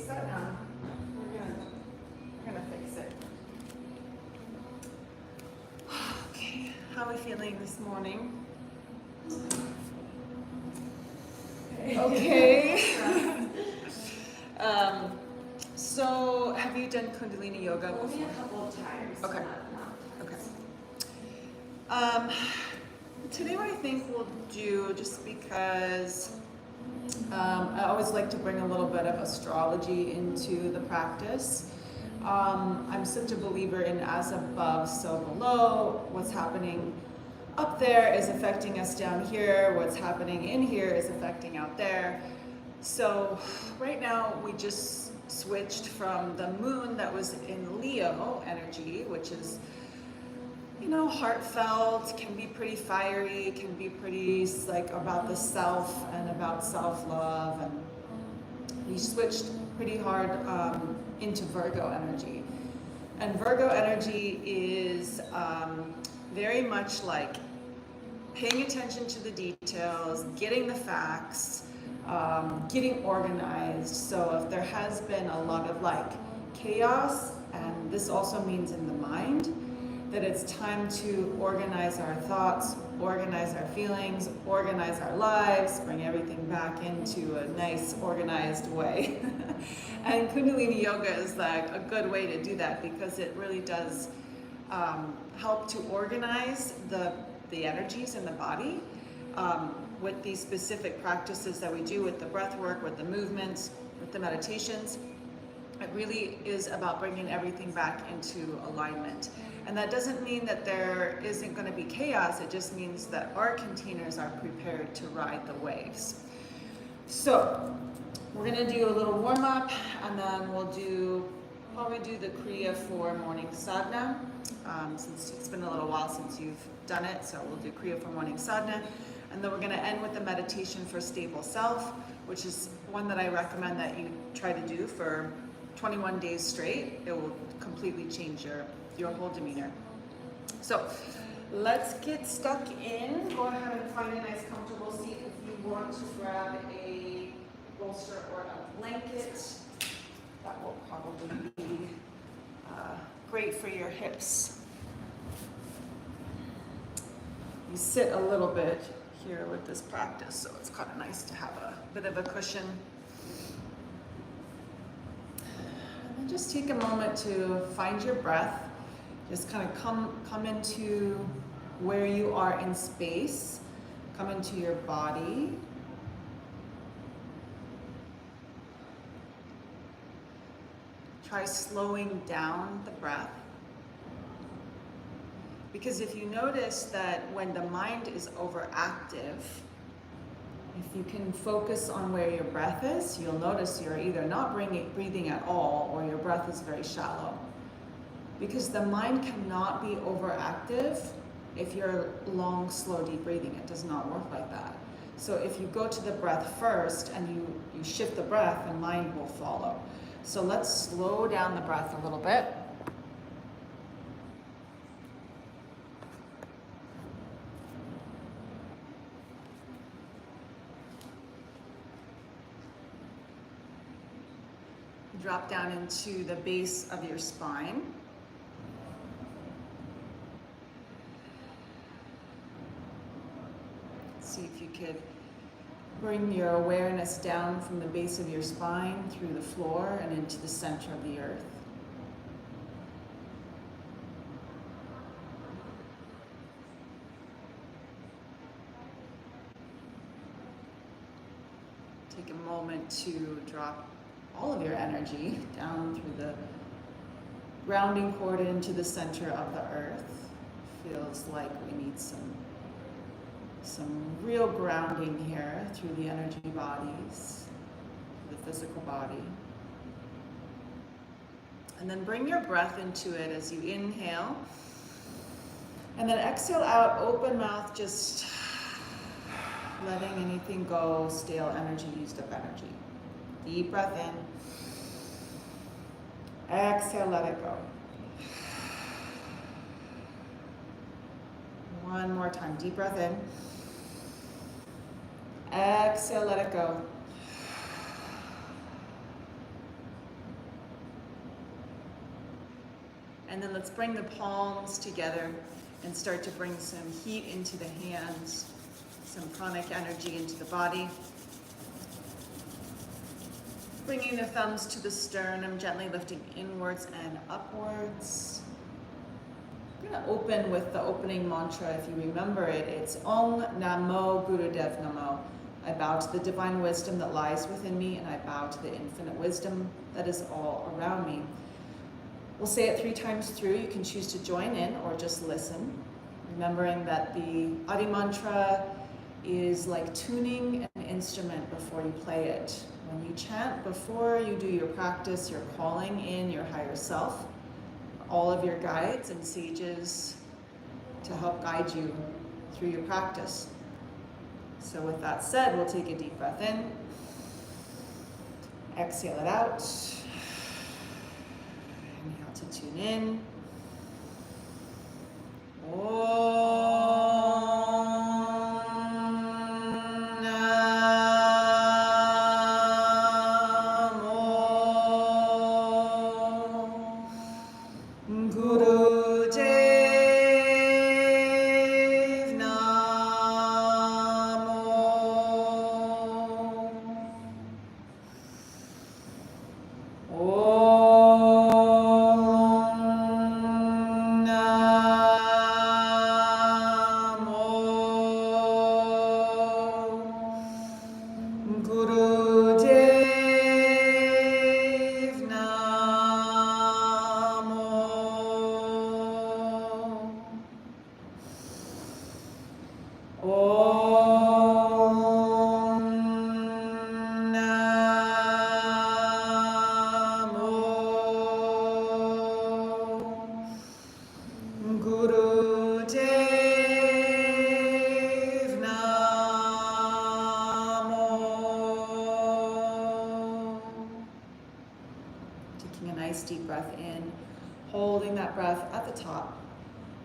that now. We're gonna fix it. Okay, how are we feeling this morning? Okay. So have you done Kundalini yoga before? Only a couple of times. Okay. Today what I think we'll do, just because I always like to bring a little bit of astrology into the practice. I'm such a believer in as above, so below. What's happening up there is affecting us down here. What's happening in here is affecting out there. So right now we just switched from the moon that was in Leo energy, which is, you know, heartfelt, can be pretty fiery, can be pretty like about the self and about self-love, and we switched pretty hard into Virgo energy. And Virgo energy is very much like paying attention to the details, getting the facts, getting organized. So if there has been a lot of like chaos, and this also means in the mind, that it's time to organize our thoughts, organize our feelings, organize our lives, bring everything back into a nice organized way. And Kundalini yoga is like a good way to do that, because it really does help to organize the energies in the body with these specific practices that we do with the breath work, with the movements, with the meditations. It really is about bringing everything back into alignment. And that doesn't mean that there isn't going to be chaos. It just means that our containers are prepared to ride the waves. So we're going to do a little warm up, and then we'll probably do the Kriya for morning sadhana, since it's been a little while since you've done it. So we'll do Kriya for morning sadhana. And then we're going to end with the meditation for stable self, which is one that I recommend that you try to do for 21 days straight. It will completely change your whole demeanor. So let's get stuck in. Go ahead and find a nice comfortable seat. If you want to grab a bolster or a blanket, that will probably be great for your hips. You sit a little bit here with this practice, so it's kind of nice to have a bit of a cushion. And then just take a moment to find your breath. Just kind of come into where you are in space. Come into your body. Try slowing down the breath. Because if you notice that when the mind is overactive, if you can focus on where your breath is, you'll notice you're either not breathing at all, or your breath is very shallow. Because the mind cannot be overactive if you're long, slow, deep breathing. It does not work like that. So if you go to the breath first and you shift the breath, the mind will follow. So let's slow down the breath a little bit. Drop down into the base of your spine. See if you could bring your awareness down from the base of your spine through the floor and into the center of the earth. Take a moment to drop all of your energy down through the grounding cord into the center of the earth. Feels like we need some real grounding here through the energy bodies, the physical body. And then bring your breath into it as you inhale. And then exhale out, open mouth, just letting anything go, stale energy, used up energy. Deep breath in. Exhale, let it go. One more time, deep breath in. Exhale, let it go. And then let's bring the palms together and start to bring some heat into the hands, some pranic energy into the body. Bringing the thumbs to the sternum, gently lifting inwards and upwards. I'm going to open with the opening mantra. If you remember it, it's Om Namo Gurudev Namo. I bow to the divine wisdom that lies within me, and I bow to the infinite wisdom that is all around me. We'll say it 3 times through. You can choose to join in or just listen, remembering that the Adi mantra is like tuning an instrument before you play it. When you chant before you do your practice, you're calling in your higher self, all of your guides and sages to help guide you through your practice. So with that said, we'll take a deep breath in, exhale it out, inhale to tune in. Deep breath in, holding that breath at the top.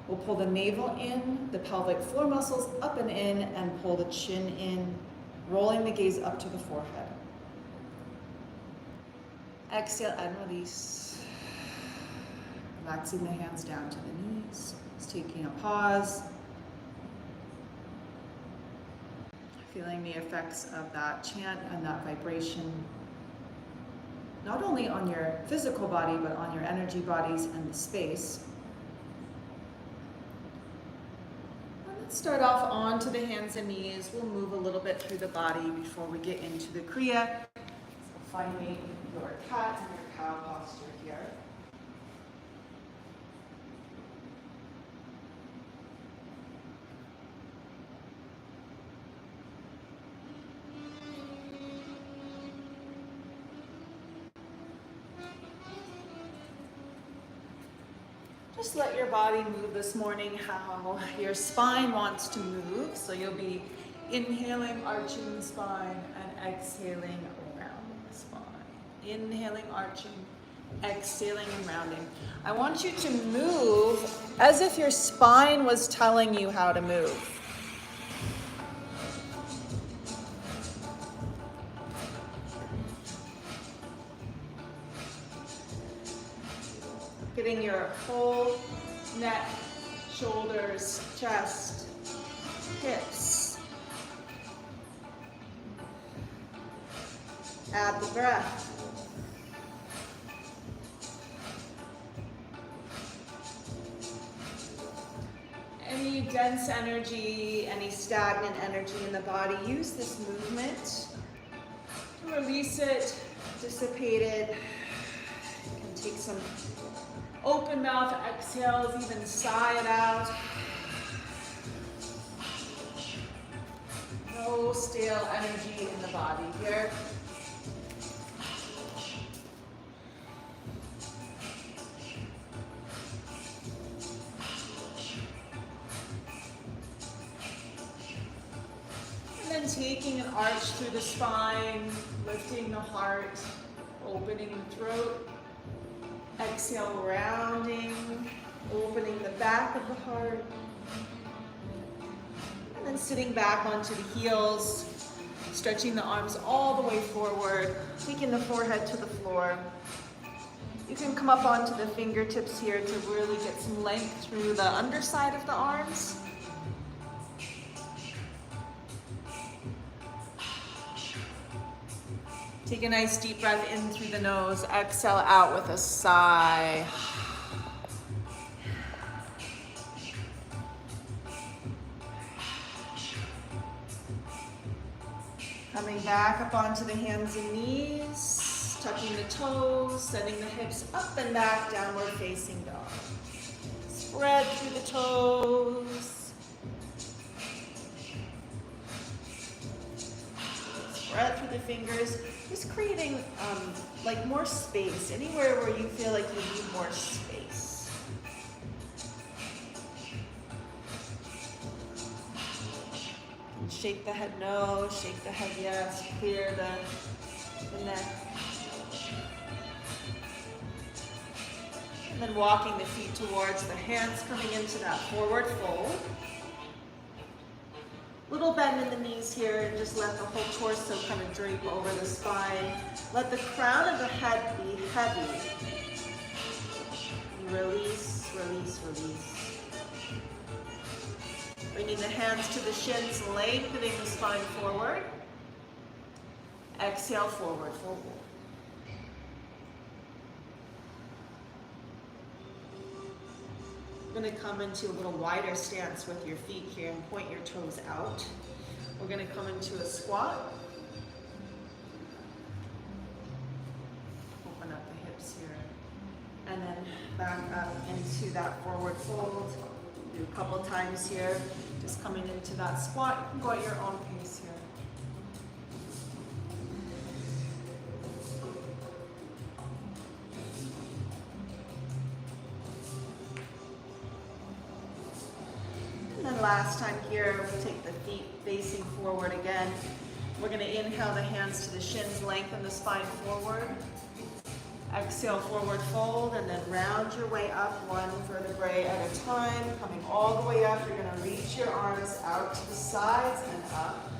We'll pull the navel in, the pelvic floor muscles up and in, and pull the chin in, rolling the gaze up to the forehead. Exhale and release. Relaxing the hands down to the knees. Just taking a pause. Feeling the effects of that chant and that vibration, not only on your physical body, but on your energy bodies and the space. And let's start off onto the hands and knees. We'll move a little bit through the body before we get into the Kriya. So finding your cat and your cow posture here. Just let your body move this morning how your spine wants to move. So you'll be inhaling, arching the spine, and exhaling, rounding the spine. Inhaling, arching, exhaling, and rounding. I want you to move as if your spine was telling you how to move. Getting your whole neck, shoulders, chest, hips. Add the breath. Any dense energy, any stagnant energy in the body, use this movement to release it, dissipate it. You can take some open mouth exhales, even sigh it out. No stale energy in the body here. And then taking an arch through the spine, lifting the heart, opening the throat. Exhale, rounding, opening the back of the heart. And then sitting back onto the heels, stretching the arms all the way forward, taking the forehead to the floor. You can come up onto the fingertips here to really get some length through the underside of the arms. Take a nice deep breath in through the nose. Exhale out with a sigh. Coming back up onto the hands and knees, tucking the toes, sending the hips up and back, downward facing dog. Spread through the toes. Spread through the fingers. Just creating like more space, anywhere where you feel like you need more space. And shake the head no, shake the head yes, clear the neck. And then walking the feet towards the hands, coming into that forward fold. Little bend in the knees here, and just let the whole torso kind of drape over the spine. Let the crown of the head be heavy. Release, release, release. Bringing the hands to the shins, lengthening the spine forward. Exhale, forward, forward. We're going to come into a little wider stance with your feet here and point your toes out. We're going to come into a squat. Open up the hips here. And then back up into that forward fold. Do a couple times here. Just coming into that squat. Go at your own pace here. And then last time here, we'll take the feet facing forward again. We're going to inhale the hands to the shins, lengthen the spine forward. Exhale, forward fold, and then round your way up one vertebrae at a time. Coming all the way up, you're going to reach your arms out to the sides and up.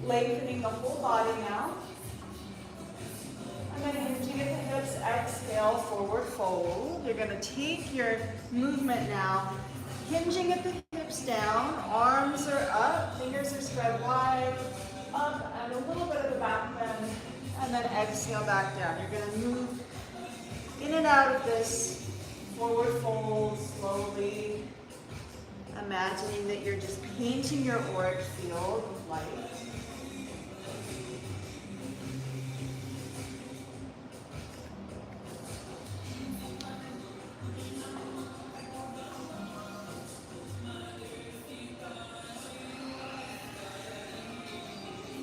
Lengthening the whole body now. And then hinging at the hips, exhale, forward fold. You're going to take your movement now, hinging at the hips down, arms are up, fingers are spread wide, up and a little bit of the back bend, and then exhale back down. You're going to move in and out of this forward fold slowly, imagining that you're just painting your auric field with light.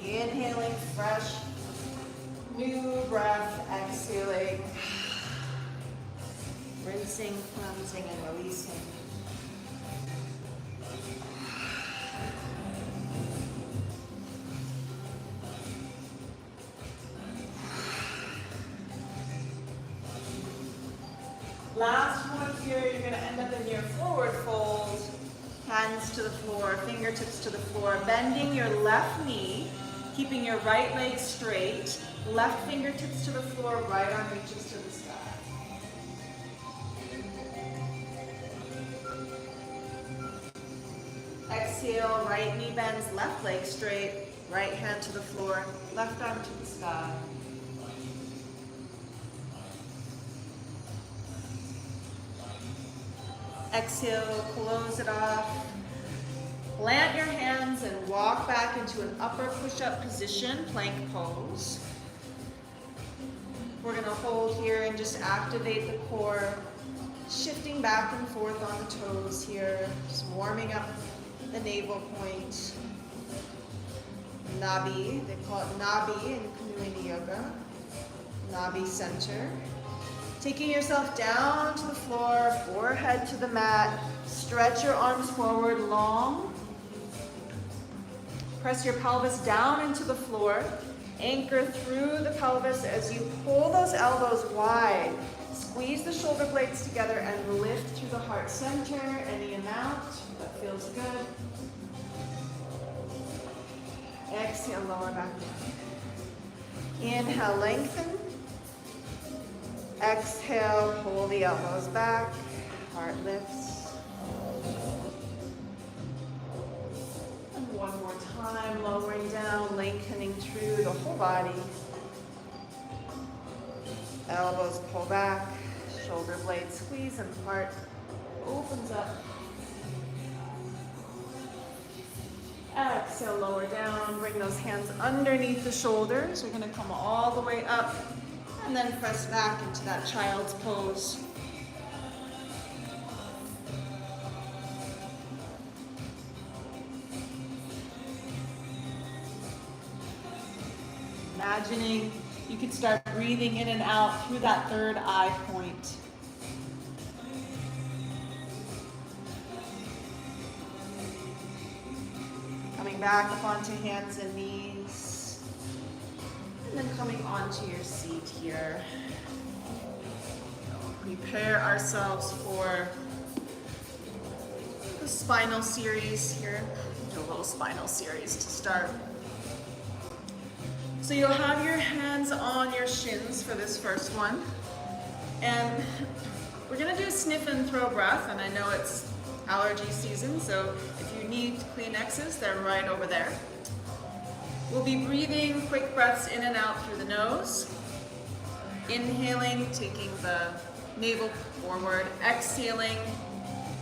Inhaling fresh, new breath, exhaling, rinsing, cleansing, and releasing. Last one here, you're going to end up in your forward fold, hands to the floor, fingertips to the floor, bending your left knee, keeping your right leg straight, left fingertips to the floor, right arm reaches to the sky. Exhale, right knee bends, left leg straight, right hand to the floor, left arm to the sky. Exhale, close it off. Plant your hands and walk back into an upper push-up position, plank pose. We're going to hold here and just activate the core, shifting back and forth on the toes here, just warming up the navel point. Nabi, they call it Nabi in Kundalini Yoga. Nabi center. Taking yourself down to the floor, forehead to the mat. Stretch your arms forward long. Press your pelvis down into the floor. Anchor through the pelvis as you pull those elbows wide. Squeeze the shoulder blades together and lift through the heart center any amount. That feels good. Exhale, lower back down. Inhale, lengthen. Exhale, pull the elbows back, heart lifts. And one more time, lowering down, lengthening through the whole body. Elbows pull back, shoulder blades squeeze, and heart opens up. Exhale, lower down, bring those hands underneath the shoulders. We're gonna come all the way up and then press back into that child's pose. Imagining you could start breathing in and out through that third eye point. Coming back up onto hands and knees. And then coming onto your seat here. Prepare ourselves for the spinal series here. Do a little spinal series to start. So you'll have your hands on your shins for this first one. And we're gonna do a sniff and throw breath, and I know it's allergy season, so if you need Kleenexes, they're right over there. We'll be breathing quick breaths in and out through the nose. Inhaling, taking the navel forward. Exhaling,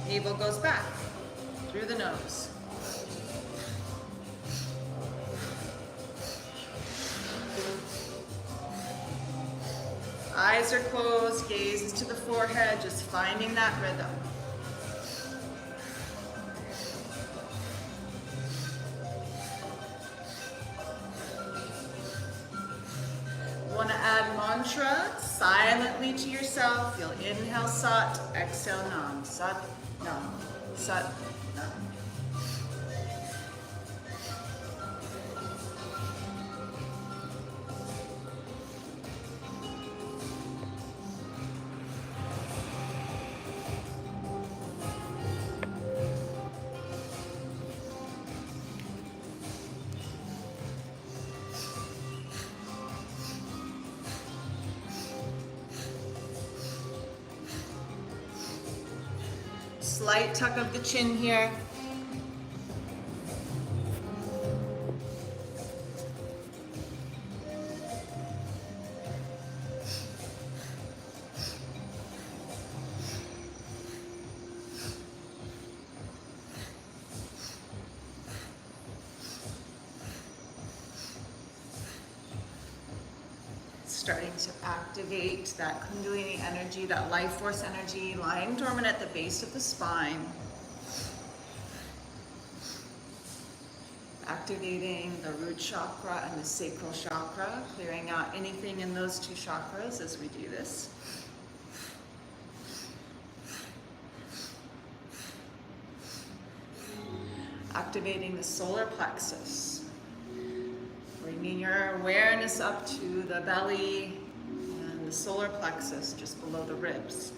navel goes back through the nose. Eyes are closed, gaze is to the forehead, just finding that rhythm. Want to add mantra silently to yourself. You'll inhale Sat, exhale Nam. Sat, Nam. Sat, Nam. Slight tuck of the chin here. Starting to activate that Kundalini energy, that life force energy lying dormant at the base of the spine. Activating the root chakra and the sacral chakra, clearing out anything in those two chakras as we do this. Activating the solar plexus. Bringing your awareness up to the belly and the solar plexus just below the ribs.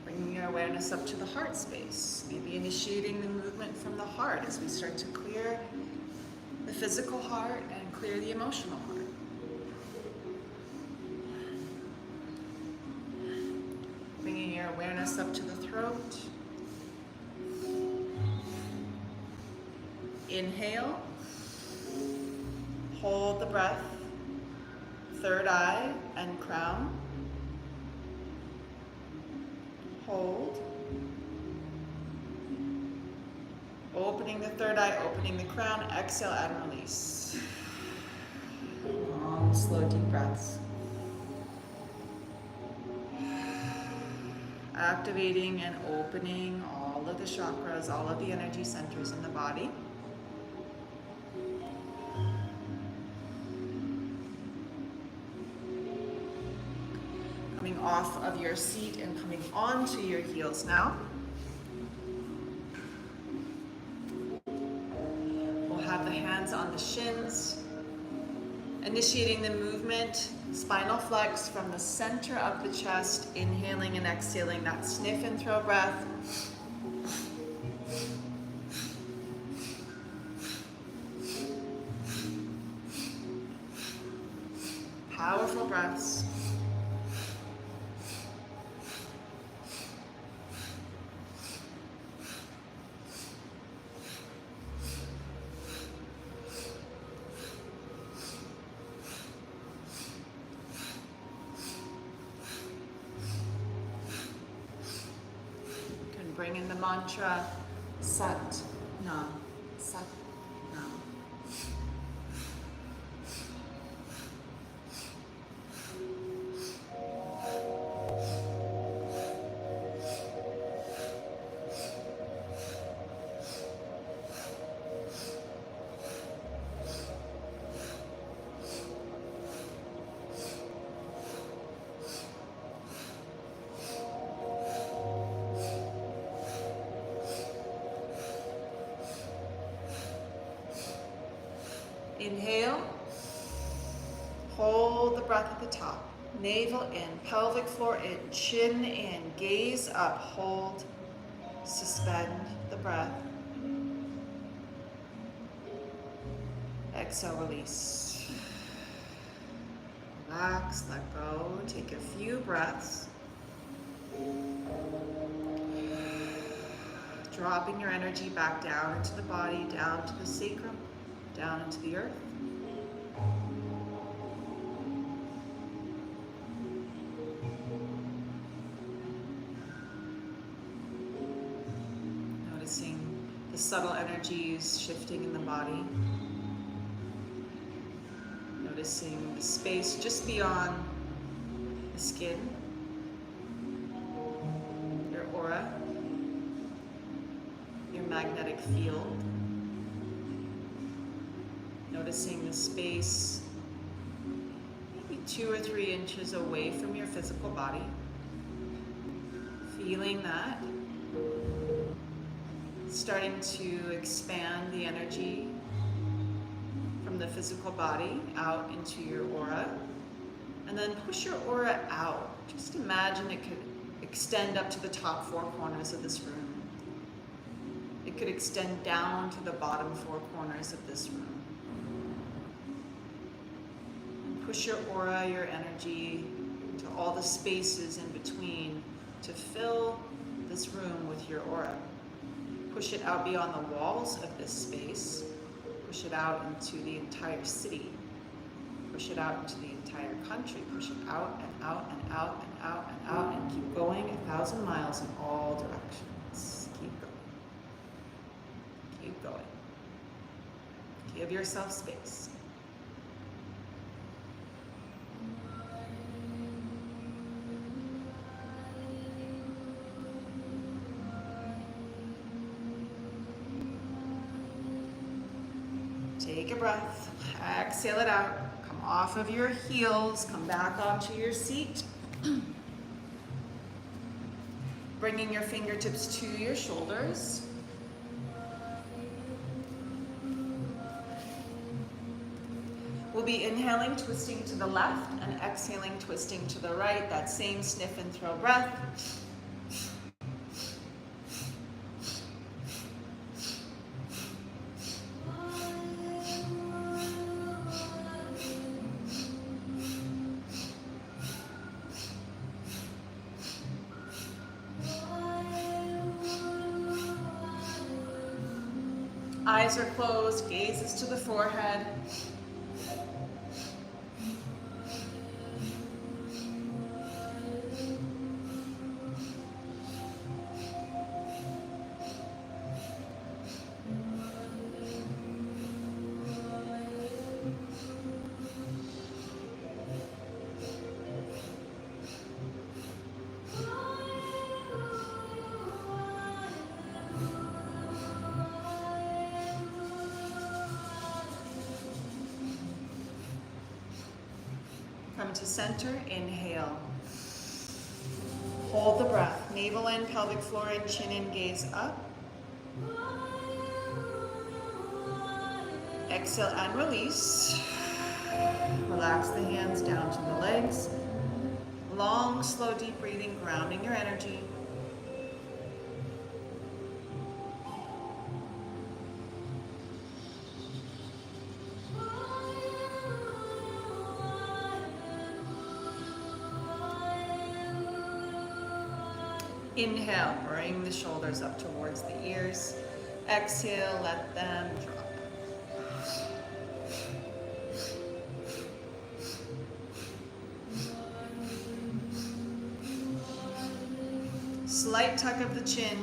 Bringing your awareness up to the heart space. Maybe initiating the movement from the heart as we start to clear the physical heart and clear the emotional heart. Bringing your awareness up to the throat. Inhale, hold the breath, third eye and crown. Hold. Opening the third eye, opening the crown, exhale and release. Long, slow, deep breaths. Activating and opening all of the chakras, all of the energy centers in the body. Coming off of your seat and coming onto your heels now. We'll have the hands on the shins, initiating the movement, spinal flex from the center of the chest, inhaling and exhaling that sniff and throw breath. Powerful breaths. You can bring in the mantra Sat Nam. Sat Nam. Inhale, hold the breath at the top, navel in, pelvic floor in, chin in, gaze up, hold, suspend the breath. Exhale, release. Relax, let go, take a few breaths. Dropping your energy back down into the body, down to the sacrum, down into the earth. Noticing the subtle energies shifting in the body. Noticing the space just beyond the skin, your aura, your magnetic field. Noticing the space maybe 2 or 3 inches away from your physical body. Feeling that. Starting to expand the energy from the physical body out into your aura. And then push your aura out. Just imagine it could extend up to the top 4 corners of this room. It could extend down to the bottom 4 corners of this room. Push your aura, your energy, into all the spaces in between to fill this room with your aura. Push it out beyond the walls of this space. Push it out into the entire city. Push it out into the entire country. Push it out and out and out and out and out and keep going 1,000 miles in all directions. Keep going. Keep going. Give yourself space. Take a breath, exhale it out, come off of your heels, come back onto your seat. Bringing your fingertips to your shoulders. We'll be inhaling, twisting to the left, and exhaling, twisting to the right. That same sniff and throw breath. Eyes are closed, gaze is to the forehead. Come to center, inhale. Hold the breath, navel in, pelvic floor in, chin in, gaze up. Exhale and release. Relax the hands down to the legs. Long, slow, deep breathing, grounding your energy. Inhale, bring the shoulders up towards the ears. Exhale, let them drop. Slight tuck of the chin,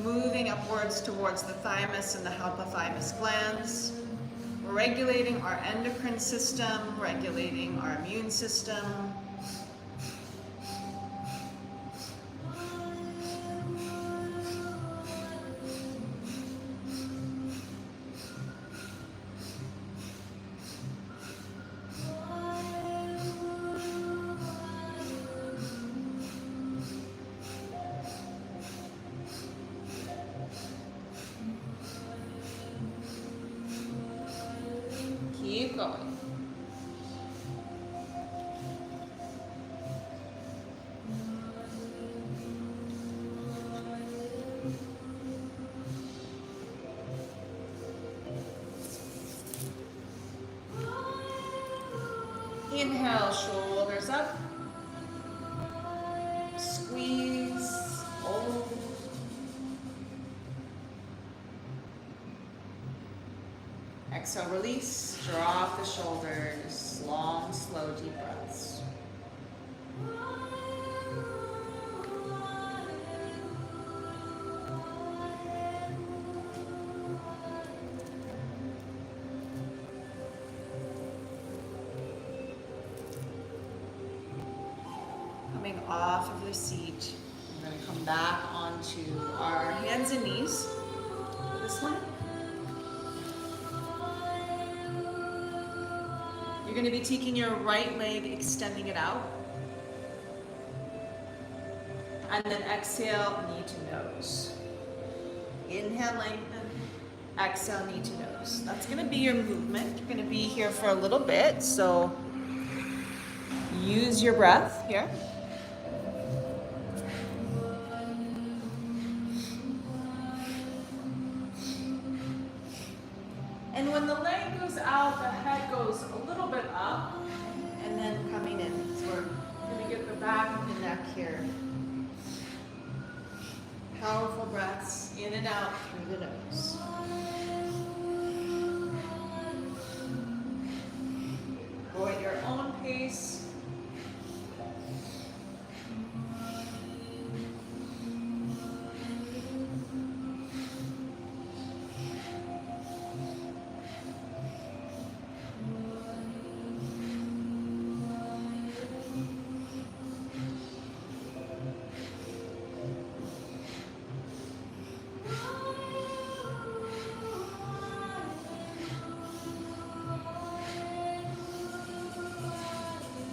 moving upwards towards the thymus and the hypothymus glands, regulating our endocrine system, regulating our immune system. Keep going. Inhale, shoulders up. Squeeze, hold. Exhale, release, drop the shoulders, long, slow, deep breaths. Coming off of the seat, we're going to come back onto our hands and knees for this one. You're going to be taking your right leg, extending it out. And then exhale, knee to nose. Inhale, lengthen. Exhale, knee to nose. That's going to be your movement. You're going to be here for a little bit, so use your breath here. And when the leg goes out, the head goes a little bit up and then coming in. So we're going to get the back of the neck here. Powerful breaths in and out through the nose. Go at your own pace.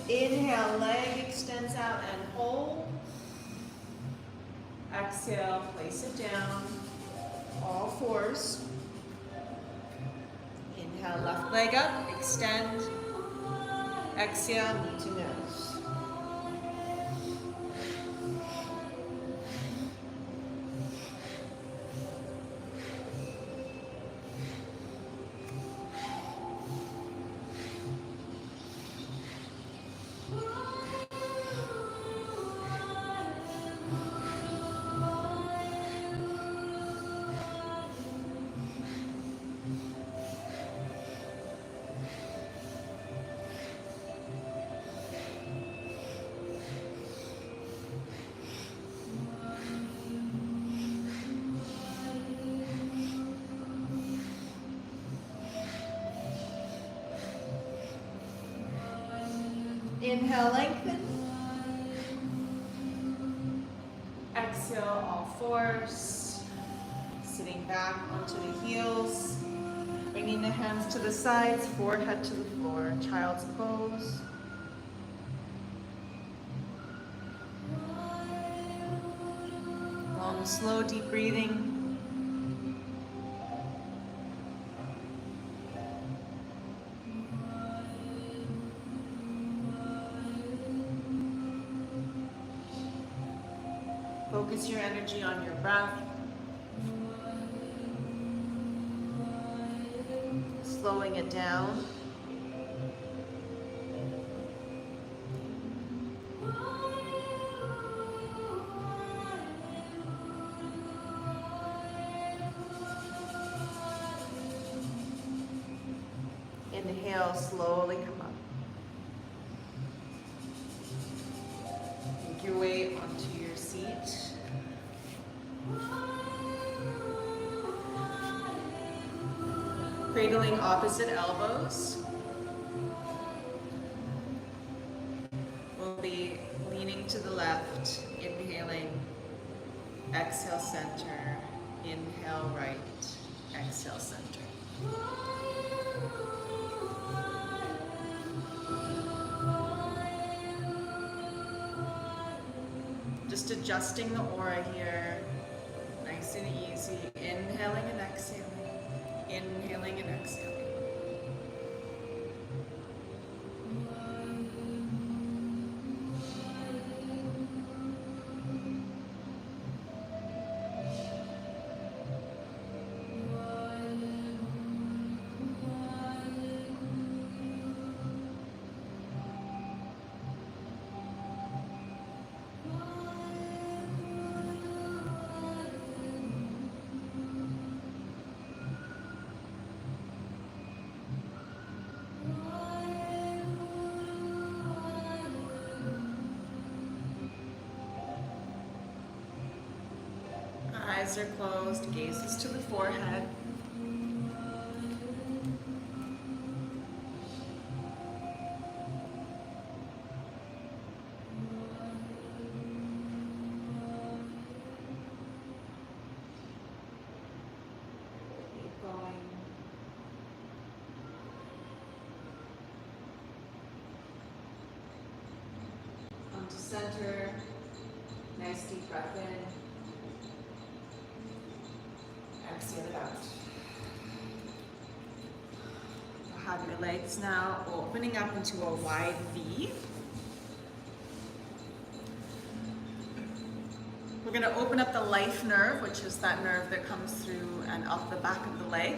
Inhale, leg extends out and hold. Exhale, place it down, all fours. Inhale, left leg up, extend. Exhale, knee to nose. Inhale, lengthen. Exhale, all fours. Sitting back onto the heels. Bringing the hands to the sides, forehead to the floor. Child's pose. Long, slow, deep breathing. Focus your energy on your breath. Slowing it down. exhale, slowly come up. Make your way onto your seat. Cradling opposite elbows. We'll be leaning to the left, inhaling, exhale center, inhale right, exhale center. Just adjusting the aura here, nice and easy, inhaling and exhaling, inhaling and exhaling. Eyes are closed, gazes to the forehead. Keep going. Come to center. Nice deep breath in. Exhale it out. You'll have your legs now opening up into a wide V. We're going to open up the life nerve, which is that nerve that comes through and up the back of the leg.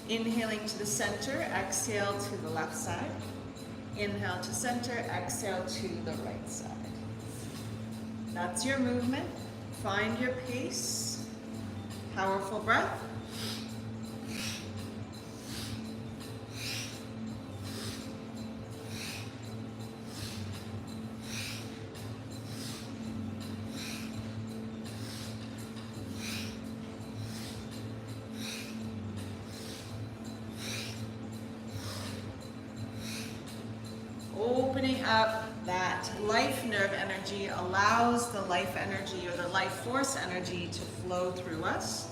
Inhaling to the center, exhale to the left side. Inhale to center, exhale to the right side. That's your movement. Find your pace. Powerful breath. Opening up that life nerve energy allows the life energy or the life force energy to flow through us.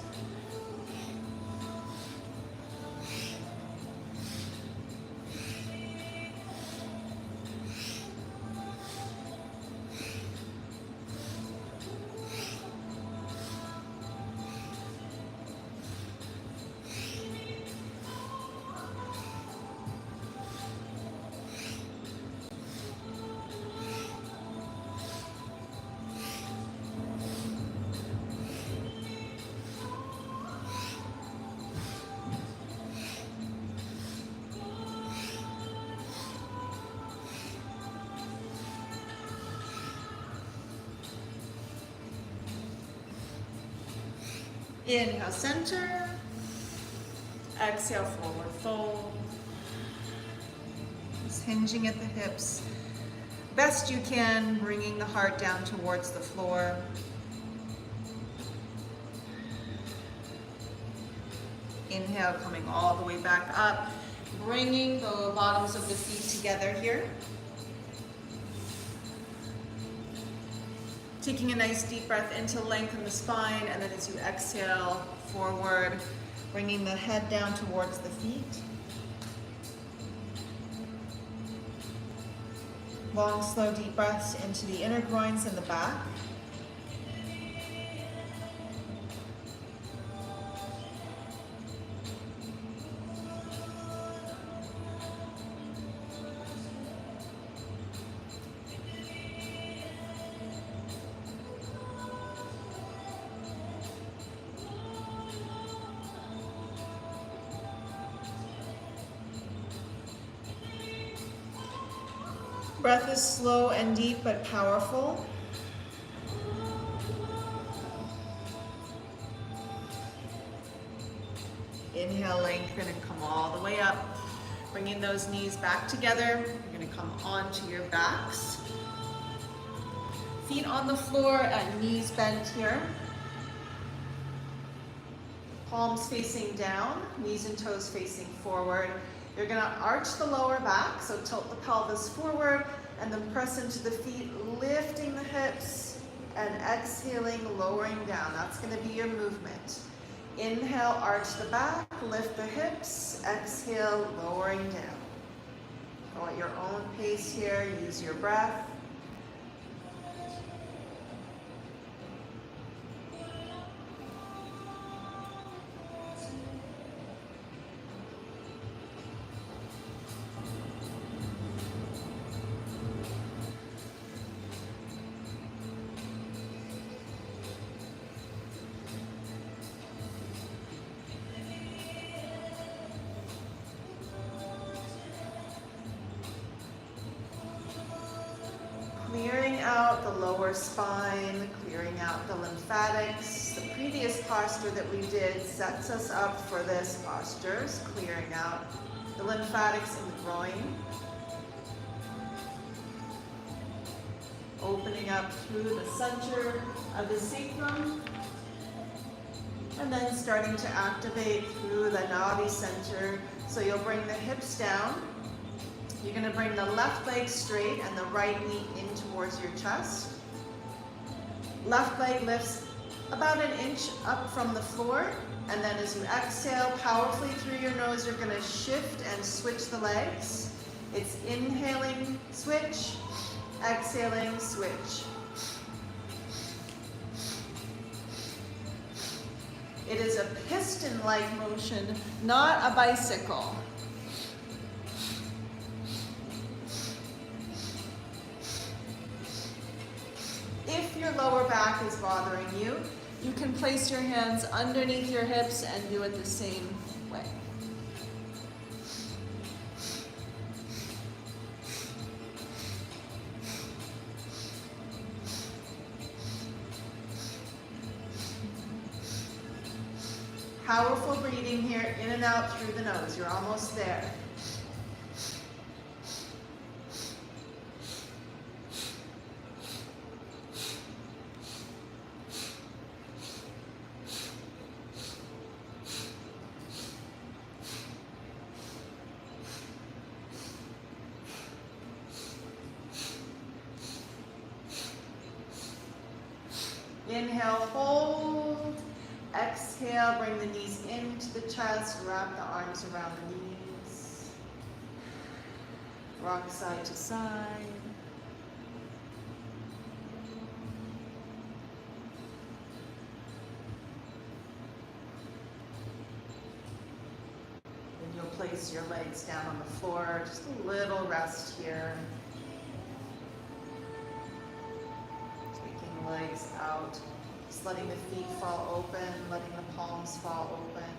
Inhale, center. Exhale, forward fold. Just hinging at the hips. Best you can, bringing the heart down towards the floor. Inhale, coming all the way back up. Bringing the bottoms of the feet together here. Taking a nice deep breath in to lengthen the spine, and then as you exhale, forward, bringing the head down towards the feet. Long, slow, deep breaths into the inner groins and the back. Breath is slow and deep but powerful. Inhale, lengthen and come all the way up. Bringing those knees back together. You're gonna come onto your backs. Feet on the floor and knees bent here. Palms facing down, knees and toes facing forward. You're gonna arch the lower back, so tilt the pelvis forward and then press into the feet, lifting the hips and exhaling, lowering down. That's gonna be your movement. Inhale, arch the back, lift the hips, exhale, lowering down. Go at your own pace here, use your breath. Clearing out the lower spine, clearing out the lymphatics. The previous posture that we did sets us up for this posture, clearing out the lymphatics in the groin. Opening up through the center of the sacrum. And then starting to activate through the nadi center. So you'll bring the hips down. You're going to bring the left leg straight and the right knee in towards your chest. Left leg lifts about an inch up from the floor. And then as you exhale powerfully through your nose, you're going to shift and switch the legs. It's inhaling, switch, exhaling, switch. It is a piston-like motion, not a bicycle. If your lower back is bothering you, you can place your hands underneath your hips and do it the same way. Powerful breathing here, in and out through the nose. You're almost there. Inhale, hold. Exhale, bring the knees into the chest, wrap the arms around the knees. Rock side to side. Then you'll place your legs down on the floor, just a little rest here. Taking the legs out. Just letting the feet fall open, letting the palms fall open.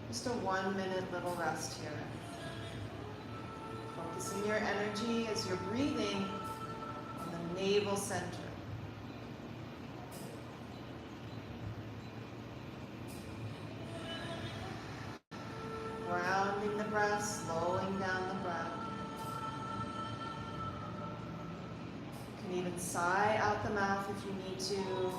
Just a 1 minute little rest here. Focusing your energy as you're breathing on the navel center. Grounding the breath, slowing down the breath. You can even sigh out the mouth if you need to.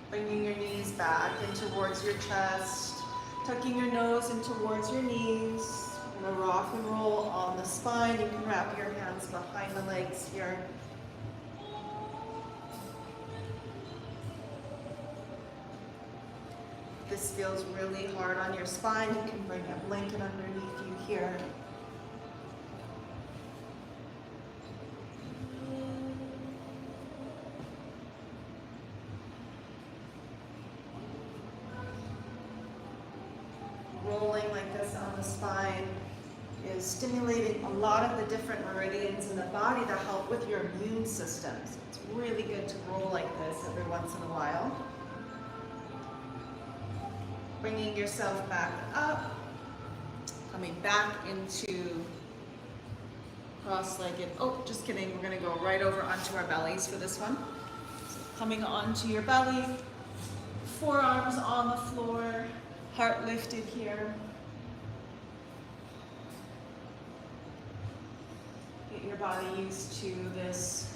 Bringing your knees back in towards your chest, tucking your nose in towards your knees. We're gonna rock and roll on the spine. You can wrap your hands behind the legs here. If this feels really hard on your spine, you can bring a blanket underneath you here. Rolling like this on the spine is stimulating a lot of the different meridians in the body that help with your immune system. So it's really good to roll like this every once in a while. Bringing yourself back up, coming back into cross-legged. Oh, just kidding. We're going to go right over onto our bellies for this one. So coming onto your belly, forearms on the floor, heart lifted here. Get your body used to this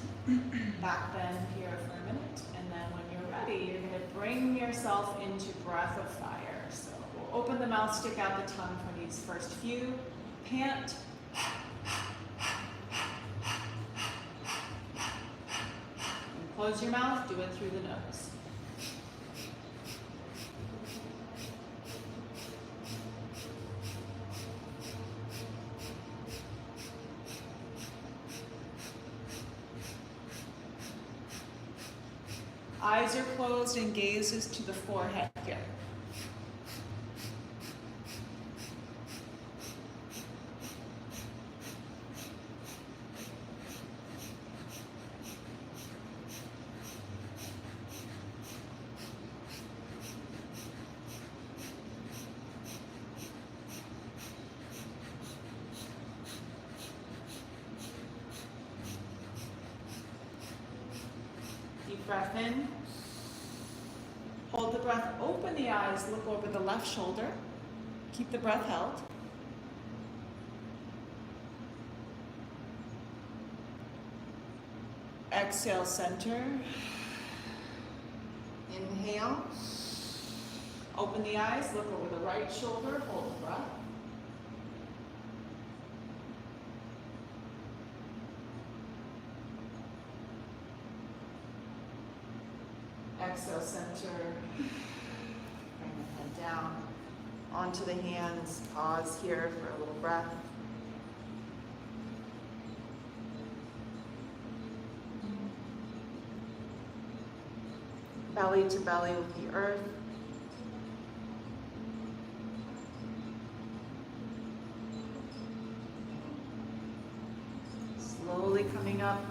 back bend here for a minute. And then when you're ready, you're going to bring yourself into breath of fire. So we'll open the mouth, stick out the tongue for these first few. Pant. And close your mouth, do it through the nose. Eyes are closed and gazes to the forehead here. Deep breath in. Hold the breath, open the eyes, look over the left shoulder. Keep the breath held. Exhale, center. Inhale. Open the eyes, look over the right shoulder, hold the breath. Exhale, center. Bring the head down onto the hands. Pause here for a little breath. Belly to belly with the earth. Slowly coming up.